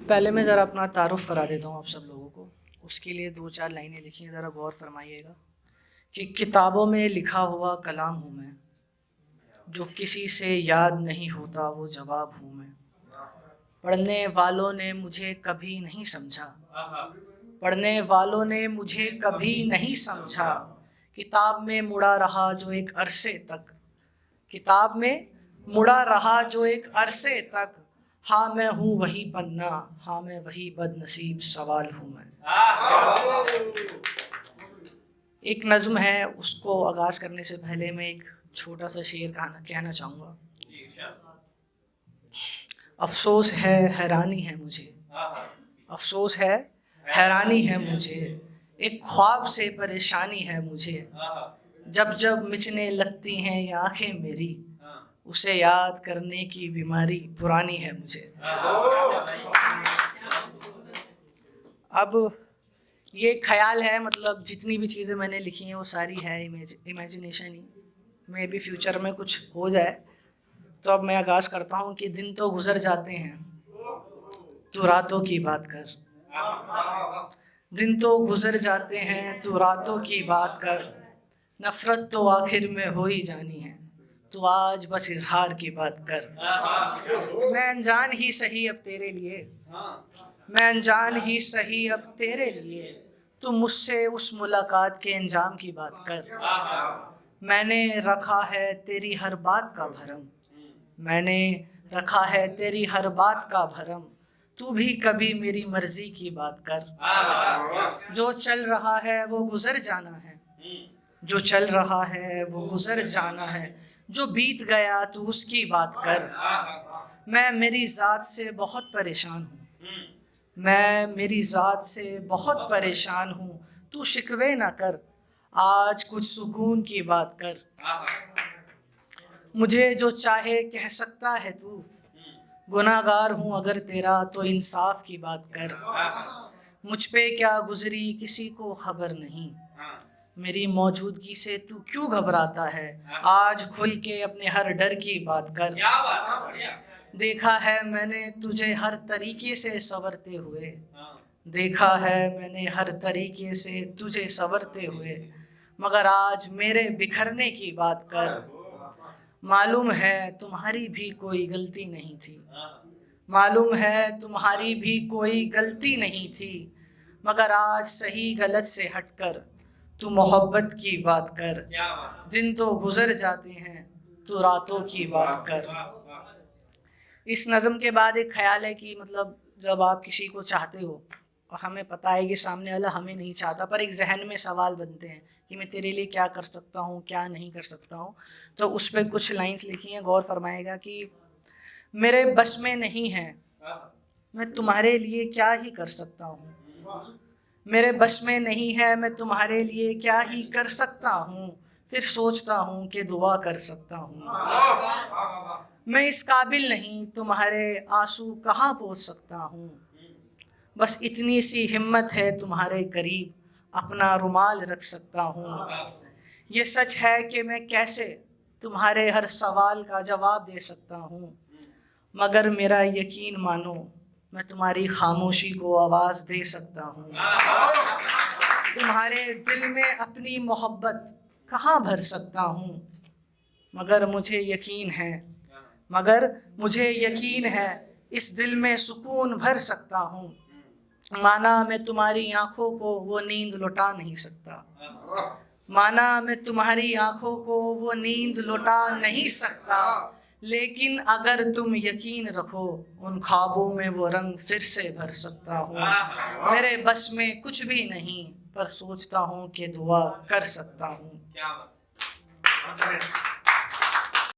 پہلے میں ذرا اپنا تعارف کرا دیتا ہوں آپ سب لوگوں کو، اس کے لیے 2-4 لائنیں لکھی ہیں، ذرا غور فرمائیے گا کہ کتابوں میں لکھا ہوا کلام ہوں میں، جو کسی سے یاد نہیں ہوتا وہ جواب ہوں میں، پڑھنے والوں نے مجھے کبھی نہیں سمجھا، پڑھنے والوں نے مجھے کبھی نہیں سمجھا، کتاب میں مڑا رہا جو ایک عرصے تک، کتاب میں مڑا رہا جو ایک عرصے تک، ہاں میں ہوں وہی پنہ، ہاں میں وہی بد نصیب سوال ہوں میں۔ ایک نظم ہے، اس کو آغاز کرنے سے پہلے میں ایک چھوٹا سا شعر کہنا چاہوں گا۔ افسوس ہے حیرانی ہے مجھے، افسوس ہے حیرانی ہے مجھے، ایک خواب سے پریشانی ہے مجھے، جب جب مچنے لگتی ہیں یہ آنکھیں میری، اسے یاد کرنے کی بیماری پرانی ہے مجھے۔ اب یہ خیال ہے، مطلب جتنی بھی چیزیں میں نے لکھی ہیں وہ ساری ہے امیجنیشن ہی، میں بھی فیوچر میں کچھ ہو جائے۔ تو اب میں آغاز کرتا ہوں کہ دن تو گزر جاتے ہیں تو راتوں کی بات کر، دن تو گزر جاتے ہیں تو راتوں کی بات کر، نفرت تو آخر میں ہو ہی جانی ہے تو آج بس اظہار کی بات کر، میں انجان ہی سہی اب تیرے لیے، میں انجان ہی سہی اب تیرے لیے، تو مجھ سے اس ملاقات کے انجام کی بات کر، میں نے رکھا ہے تیری ہر بات کا بھرم، میں نے رکھا ہے تیری ہر بات کا بھرم، تو بھی کبھی میری مرضی کی بات کر، جو چل رہا ہے وہ گزر جانا ہے، جو چل رہا ہے وہ گزر جانا ہے، جو بیت گیا تو اس کی بات کر، میں میری ذات سے بہت پریشان ہوں، میں میری ذات سے بہت پریشان ہوں، تو شکوے نہ کر آج کچھ سکون کی بات کر، مجھے جو چاہے کہہ سکتا ہے تو، گناہ گار ہوں اگر تیرا تو انصاف کی بات کر، مجھ پہ کیا گزری کسی کو خبر نہیں، میری موجودگی سے تو کیوں گھبراتا ہے، آج کھل کے اپنے ہر ڈر کی بات کر، دیکھا ہے میں نے تجھے ہر طریقے سے سنورتے ہوئے، دیکھا ہے میں نے ہر طریقے سے تجھے سنورتے ہوئے، مگر آج میرے بکھرنے کی بات کر، معلوم ہے تمہاری بھی کوئی غلطی نہیں تھی، معلوم ہے تمہاری بھی کوئی غلطی نہیں تھی، مگر آج صحیح غلط سے ہٹ کر تو محبت کی بات کر، دن تو گزر جاتے ہیں تو راتوں کی بات کر۔ اس نظم کے بعد ایک خیال ہے کہ مطلب جب آپ کسی کو چاہتے ہو اور ہمیں پتہ ہے کہ سامنے والا ہمیں نہیں چاہتا، پر ایک ذہن میں سوال بنتے ہیں کہ میں تیرے لیے کیا کر سکتا ہوں، کیا نہیں کر سکتا ہوں، تو اس پہ کچھ لائنز لکھی ہیں، غور فرمائے گا کہ میرے بس میں نہیں ہے میں تمہارے لیے کیا ہی کر سکتا ہوں، میرے بس میں نہیں ہے میں تمہارے لیے کیا ہی کر سکتا ہوں، پھر سوچتا ہوں کہ دعا کر سکتا ہوں، میں اس قابل نہیں تمہارے آنسو کہاں پہنچ سکتا ہوں، بس اتنی سی ہمت ہے تمہارے قریب اپنا رومال رکھ سکتا ہوں، یہ سچ ہے کہ میں کیسے تمہارے ہر سوال کا جواب دے سکتا ہوں، مگر میرا یقین مانو میں تمہاری خاموشی کو آواز دے سکتا ہوں، تمہارے دل میں اپنی محبت کہاں بھر سکتا ہوں، مگر مجھے یقین ہے اس دل میں سکون بھر سکتا ہوں، مانا میں تمہاری آنکھوں کو وہ نیند لٹا نہیں سکتا، مانا میں تمہاری آنکھوں کو وہ نیند لٹا نہیں سکتا، لیکن اگر تم یقین رکھو ان خوابوں میں وہ رنگ پھر سے بھر سکتا ہوں، میرے بس میں کچھ بھی نہیں پر سوچتا ہوں کہ دعا کر سکتا ہوں۔